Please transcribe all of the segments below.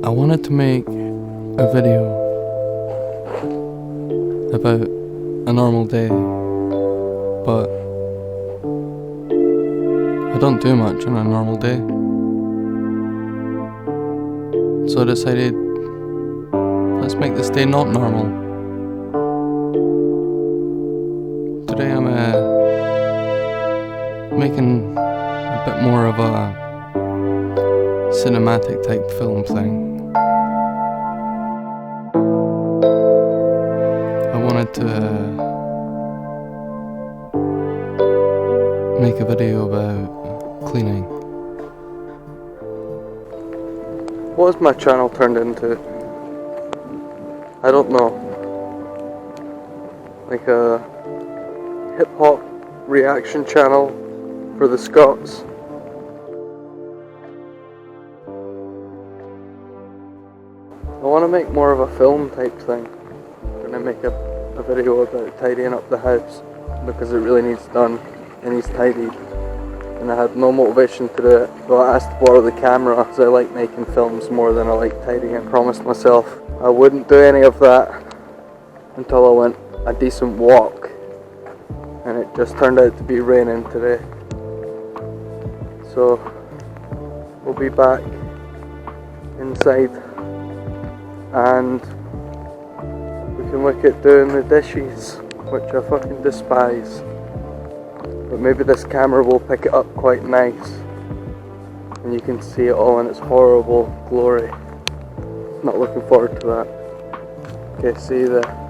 I wanted to make a video about a normal day, but I don't do much on a normal day. So I decided, let's make this day not normal. Today I'm making a bit more of a cinematic type film thing. I wanted to make a video about cleaning. What has my channel turned into? I don't know. Like a hip-hop reaction channel for the Scots. I want to make more of a film type thing. I'm going to make a video about tidying up the house because it really needs done. It needs tidied. And I had no motivation to do it, so I asked to borrow the camera because I like making films more than I like tidying. I promised myself I wouldn't do any of that until I went a decent walk, and it just turned out to be raining today. So we'll be back inside and we can look at doing the dishes, which I fucking despise. But maybe this camera will pick it up quite nice and you can see it all in its horrible glory. Not looking forward to that. Okay, see you there.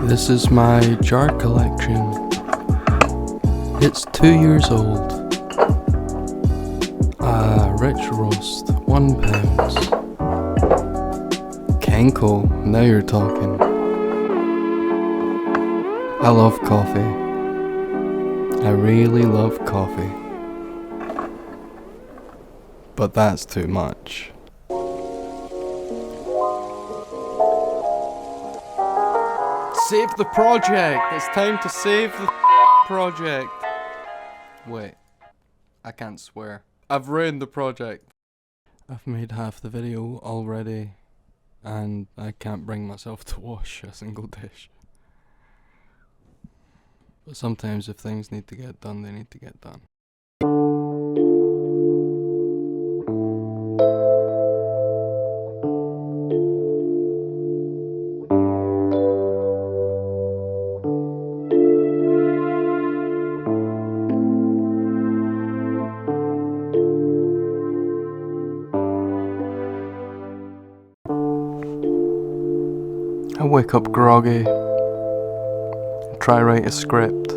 This is my jar collection. It's 2 years old. Rich roast, £1. Kenko, now you're talking. I love coffee. I really love coffee. But that's too much. Save the project! It's time to save the project! Wait, I can't swear. I've ruined the project. I've made half the video already, and I can't bring myself to wash a single dish. But sometimes if things need to get done, they need to get done. I wake up groggy, try write a script.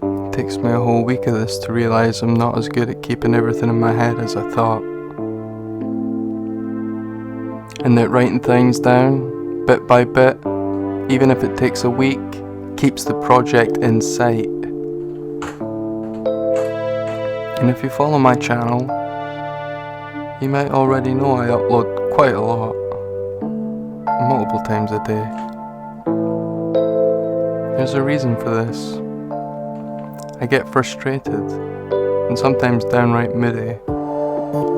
It takes me a whole week of this to realise I'm not as good at keeping everything in my head as I thought. And that writing things down, bit by bit, even if it takes a week, keeps the project in sight. And if you follow my channel, you might already know I upload quite a lot. Multiple times a day. There's a reason for this. I get frustrated and sometimes downright moody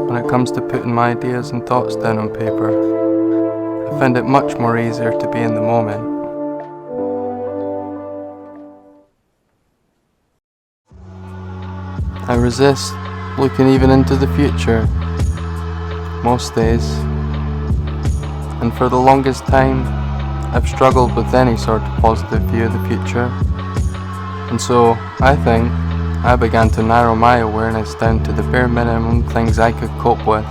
when it comes to putting my ideas and thoughts down on paper. I find it much more easier to be in the moment. I resist looking even into the future most days, and for the longest time I've struggled with any sort of positive view of the future, and so I think I began to narrow my awareness down to the bare minimum things I could cope with.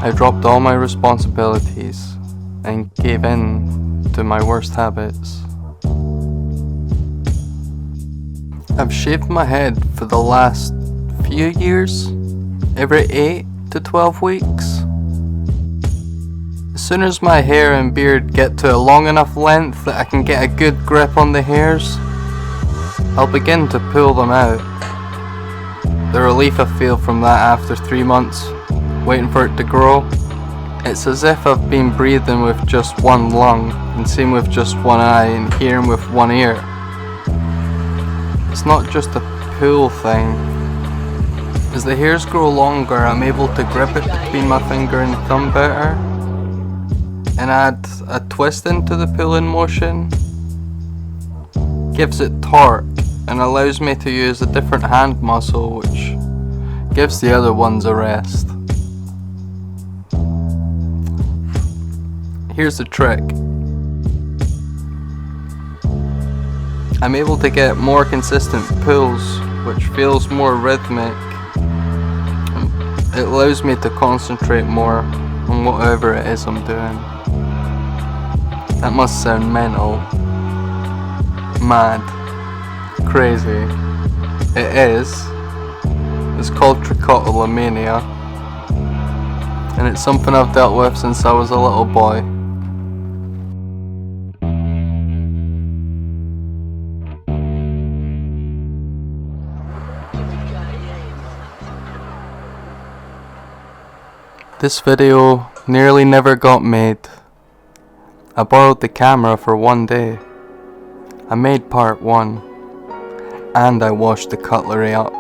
I dropped all my responsibilities and gave in to my worst habits. I've shaved my head for the last few years, every 8 to 12 weeks. As soon as my hair and beard get to a long enough length that I can get a good grip on the hairs, I'll begin to pull them out. The relief I feel from that after 3 months, waiting for it to grow, it's as if I've been breathing with just one lung, and seeing with just one eye, and hearing with one ear. It's not just a pull thing. As the hairs grow longer, I'm able to grip it between my finger and thumb better, and add a twist into the pulling motion. Gives it torque and allows me to use a different hand muscle, which gives the other ones a rest. Here's the trick. I'm able to get more consistent pulls, which feels more rhythmic. It allows me to concentrate more on whatever it is I'm doing. That must sound mental, mad, crazy. It is. It's called trichotillomania, and it's something I've dealt with since I was a little boy. This video nearly never got made. I borrowed the camera for one day. I made part 1, and I washed the cutlery up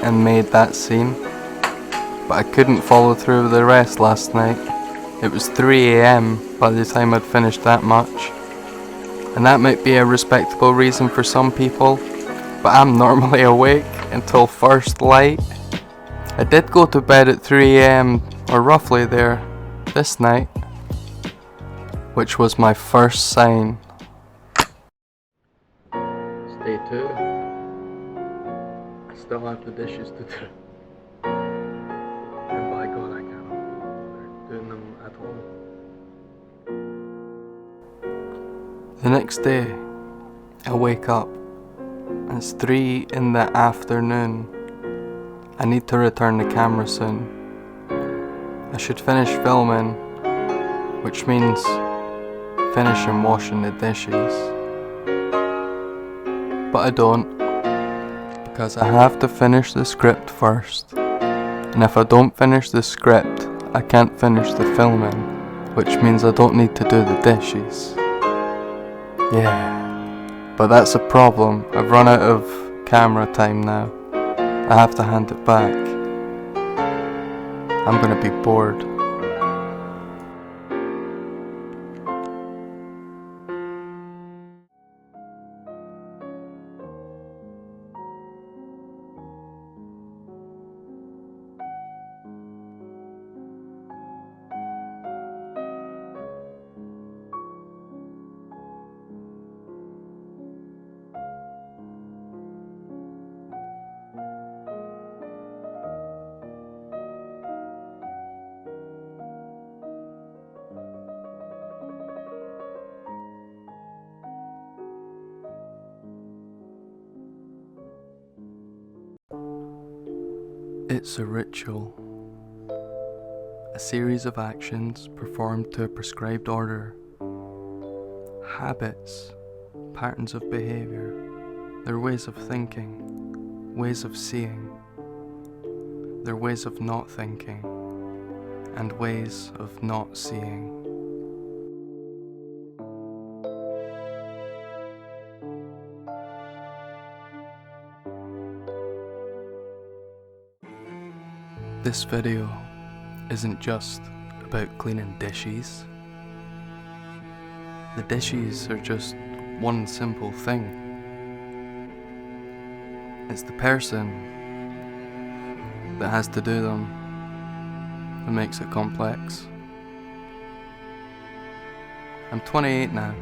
and made that scene, but I couldn't follow through with the rest last night. It was 3 AM by the time I'd finished that much, and that might be a respectable reason for some people, but I'm normally awake until first light. I did go to bed at 3 AM, or roughly there, this night, which was my first sign. Day 2. I still have the dishes to do. And by God, I cannot be bothered doing them at all. The next day, I wake up. It's 3 in the afternoon. I need to return the camera soon. I should finish filming, which means finishing washing the dishes. But I don't, because I have to finish the script first. And if I don't finish the script, I can't finish the filming, which means I don't need to do the dishes. Yeah, but that's a problem. I've run out of camera time now. I have to hand it back. I'm gonna be bored. It's a ritual, a series of actions performed to a prescribed order. Habits, patterns of behavior, their ways of thinking, ways of seeing, their ways of not thinking, and ways of not seeing. This video isn't just about cleaning dishes. The dishes are just one simple thing. It's the person that has to do them that makes it complex. I'm 28 now.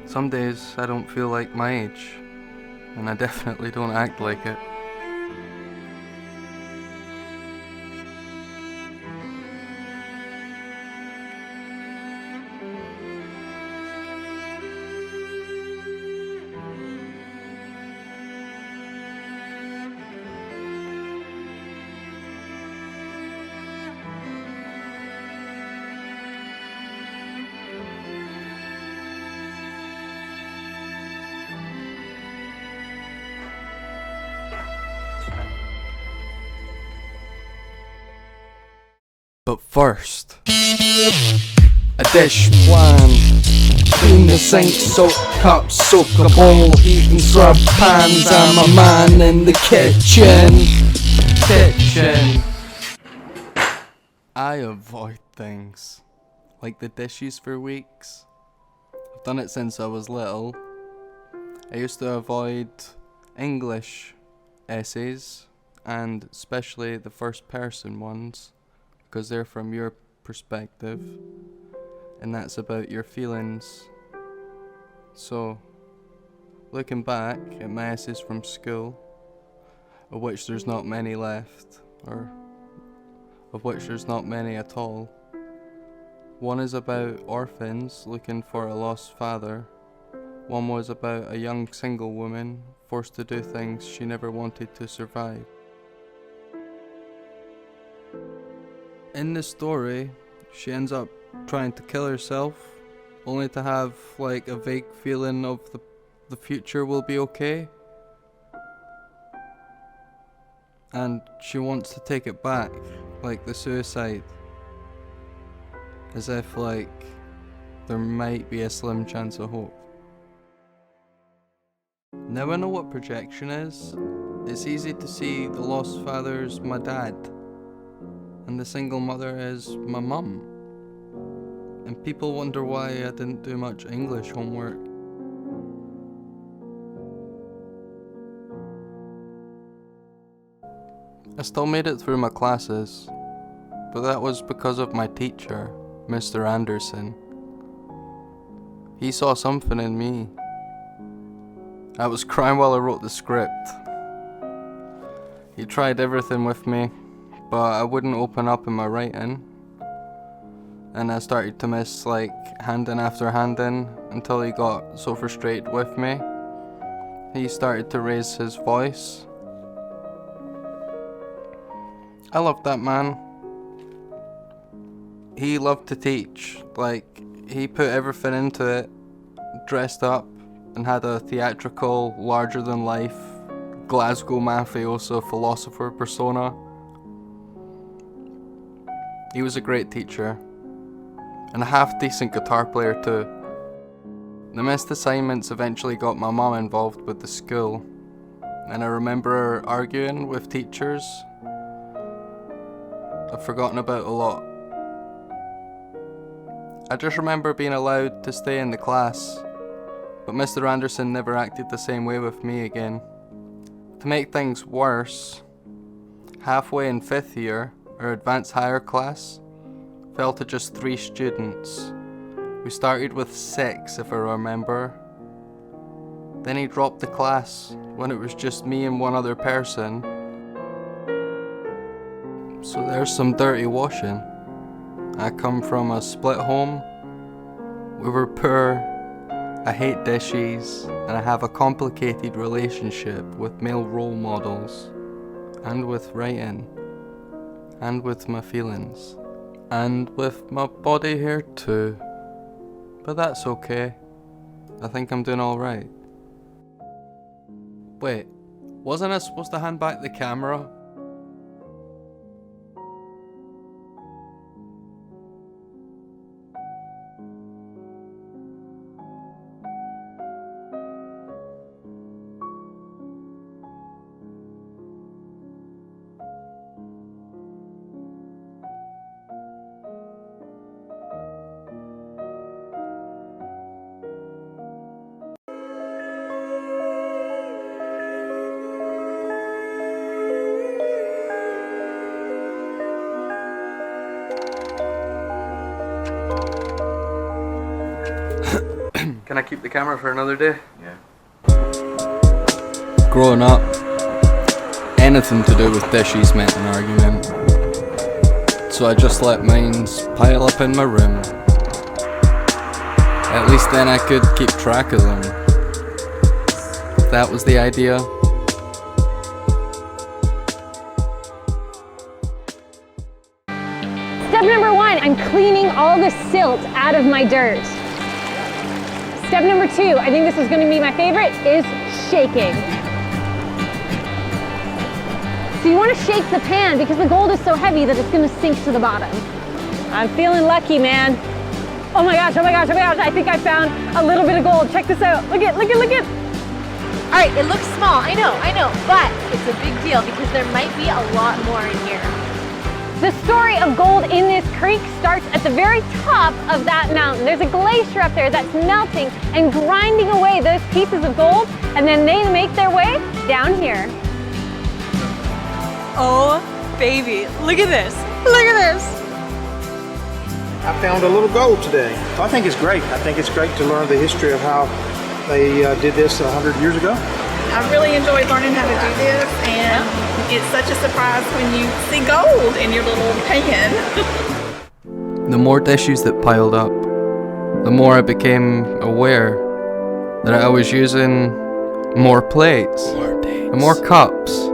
Some days I don't feel like my age, and I definitely don't act like it. But first, a dish plan. Clean the sink, soak cups, soak a bowl, heat and scrub pans. I'm a man in the kitchen. I avoid things like the dishes for weeks. I've done it since I was little. I used to avoid English essays, and especially the first person ones, because they're from your perspective, and that's about your feelings. So, looking back at my essays from school, of which there's not many left, or of which there's not many at all. One is about orphans looking for a lost father. One was about a young single woman forced to do things she never wanted to survive. In the story, she ends up trying to kill herself, only to have like a vague feeling of the future will be okay. And she wants to take it back, like the suicide. As if like there might be a slim chance of hope. Now I know what projection is. It's easy to see the lost father's my dad, and the single mother is my mum. And people wonder why I didn't do much English homework. I still made it through my classes, but that was because of my teacher, Mr. Anderson. He saw something in me. I was crying while I wrote the script. He tried everything with me, but I wouldn't open up in my writing, and I started to miss like handing after handing until he got so frustrated with me. He started to raise his voice. I loved that man. He loved to teach, like he put everything into it, dressed up and had a theatrical, larger than life Glasgow mafioso philosopher persona. He was a great teacher, and a half-decent guitar player too. The missed assignments eventually got my mom involved with the school, and I remember her arguing with teachers. I've forgotten about a lot. I just remember being allowed to stay in the class, but Mr. Anderson never acted the same way with me again. To make things worse, halfway in 5th year, our advanced higher class fell to just 3 students. We started with 6, if I remember. Then he dropped the class when it was just me and one other person. So there's some dirty washing. I come from a split home. We were poor. I hate dishes, and I have a complicated relationship with male role models, and with writing, and with my feelings, and with my body hair too. But that's okay. I think I'm doing alright. Wait, wasn't I supposed to hand back the camera? Can I keep the camera for another day? Yeah. Growing up, anything to do with dishes meant an argument. So I just let mines pile up in my room. At least then I could keep track of them. That was the idea. Step number 1, I'm cleaning all the silt out of my dirt. Step number 2, I think this is going to be my favorite, is shaking. So you want to shake the pan because the gold is so heavy that it's going to sink to the bottom. I'm feeling lucky, man. Oh my gosh, oh my gosh, oh my gosh, I think I found a little bit of gold. Check this out. Look at, look at, look at. All right, it looks small, I know, but it's a big deal because there might be a lot more in here. The story of gold in this creek starts at the very top of that mountain. There's a glacier up there that's melting and grinding away those pieces of gold, and then they make their way down here. Oh, baby, look at this. Look at this. I found a little gold today. I think it's great. I think it's great to learn the history of how they did this 100 years ago. I really enjoyed learning how to do this, and it's such a surprise when you see gold in your little pan. The more dishes that piled up, the more I became aware that I was using more plates, and more cups,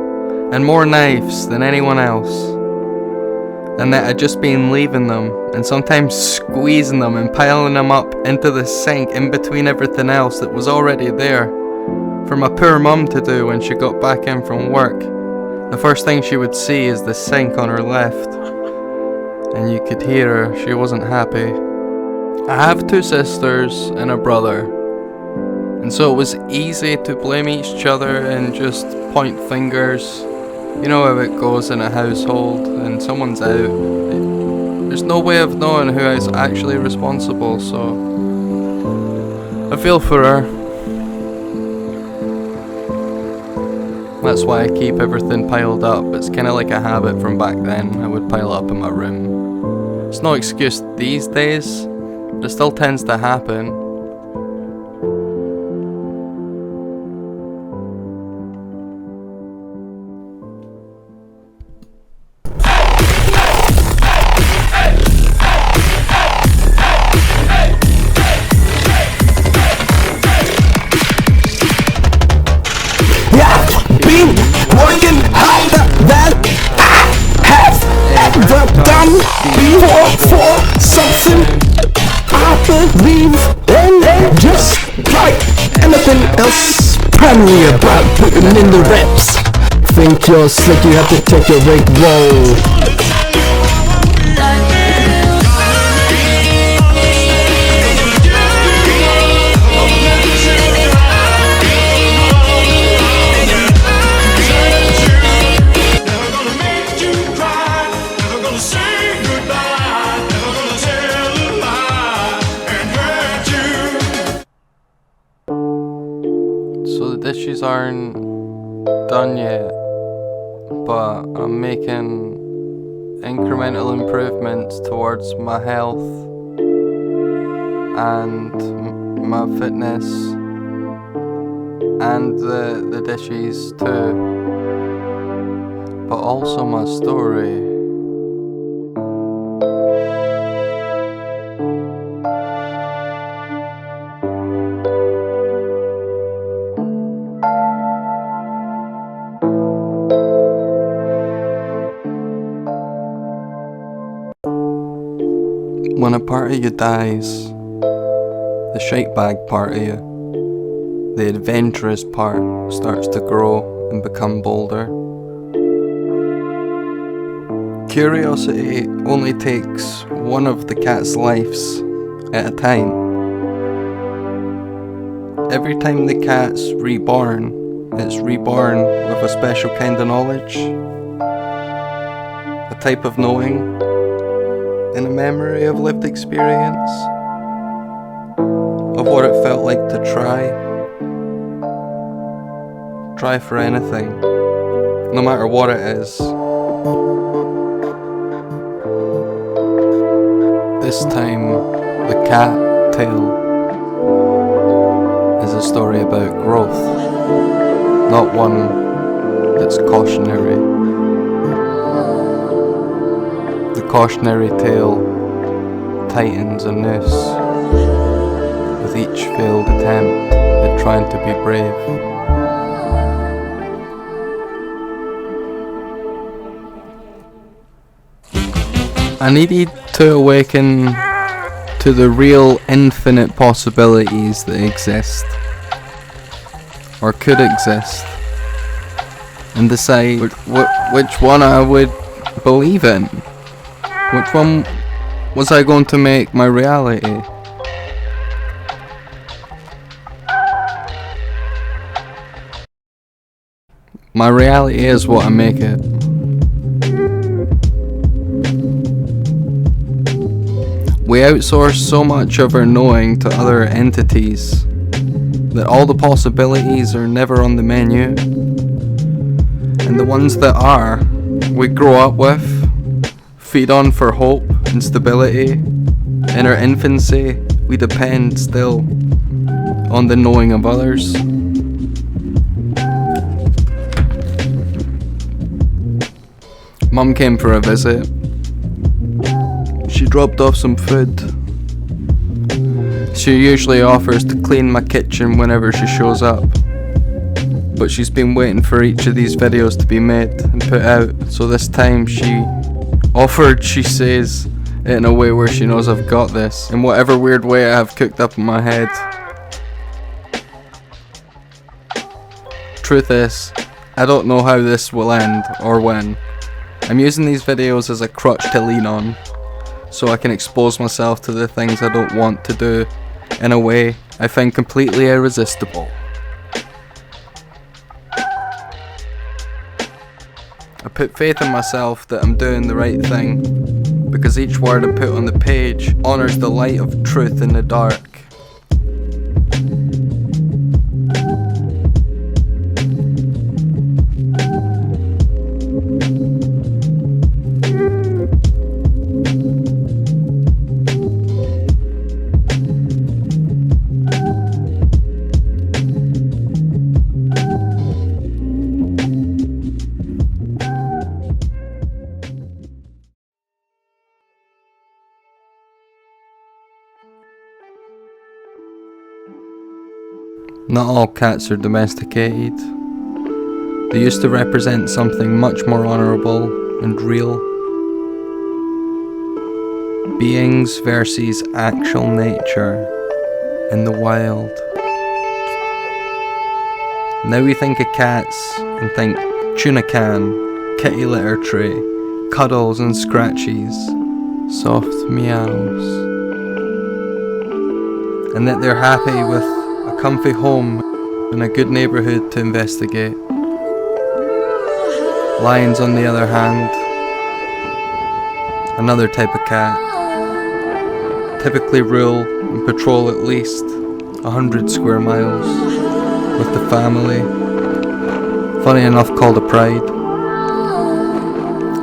and more knives than anyone else. And that I'd just been leaving them, and sometimes squeezing them and piling them up into the sink in between everything else that was already there. For my poor mum to do when she got back in from work. The first thing she would see is the sink on her left. And you could hear her, she wasn't happy. I have 2 sisters and a brother. And so it was easy to blame each other and just point fingers. You know how it goes in a household and someone's out. There's no way of knowing who is actually responsible, so I feel for her. That's why I keep everything piled up. It's kinda like a habit from back then. I would pile up in my room. It's no excuse these days, but it still tends to happen. Been working harder than I have ever done before for something I believe in, just like anything else. Primary about putting in the reps. Think you're slick, you have to take your rig roll. So the dishes aren't done yet, but I'm making incremental improvements towards my health and my fitness and the dishes too, but also my story. When a part of you dies, the shite bag part of you, the adventurous part, starts to grow and become bolder. Curiosity only takes one of the cat's lives at a time. Every time the cat's reborn, it's reborn with a special kind of knowledge, a type of knowing, and a memory of lived experience, of what it felt like to try for anything, no matter what it is. This time, the cat tail. a story about growth, not one that's cautionary. The cautionary tale tightens a noose with each failed attempt at trying to be brave. I needed to awaken to the real infinite possibilities that exist, or could exist, and decide which one I would believe in. Which one was I going to make my reality? My reality is what I make it. We outsource so much of our knowing to other entities that all the possibilities are never on the menu. And the ones that are, we grow up with, feed on for hope and stability. In our infancy, we depend still on the knowing of others. Mum came for a visit. She dropped off some food. She usually offers to clean my kitchen whenever she shows up, but she's been waiting for each of these videos to be made and put out, so this time she offered, she says, in a way where she knows I've got this, in whatever weird way I have cooked up in my head. Truth is, I don't know how this will end or when. I'm using these videos as a crutch to lean on, so I can expose myself to the things I don't want to do in a way I find completely irresistible. I put faith in myself that I'm doing the right thing, because each word I put on the page honours the light of truth in the dark. Not all cats are domesticated. They used to represent something much more honourable and real. Beings versus actual nature in the wild. Now we think of cats and think tuna can, kitty litter tray, cuddles and scratches, soft meows, and that they're happy with a comfy home and a good neighbourhood to investigate. Lions, on the other hand, another type of cat, typically rule and patrol at least 100 square miles with the family, funny enough called a pride.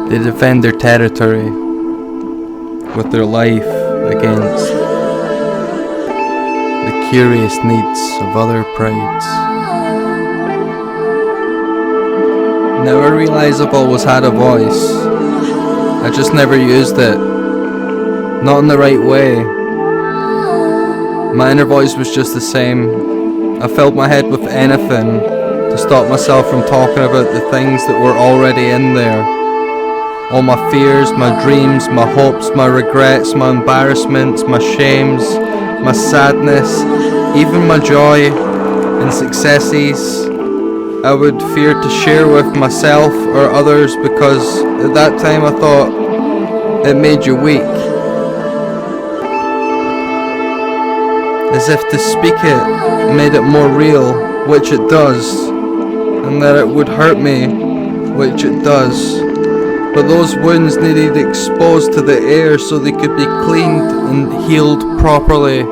They defend their territory with their life against the curious needs of other prides. Now I realise I've always had a voice, I just never used it, not in the right way. My inner voice was just the same. I filled my head with anything to stop myself from talking about the things that were already in there. All my fears, my dreams, my hopes, my regrets, my embarrassments, my shames, my sadness, even my joy and successes, I would fear to share with myself or others, because at that time I thought it made you weak. As if to speak it made it more real, which it does, and that it would hurt me, which it does. But those wounds needed exposed to the air so they could be cleaned and healed properly.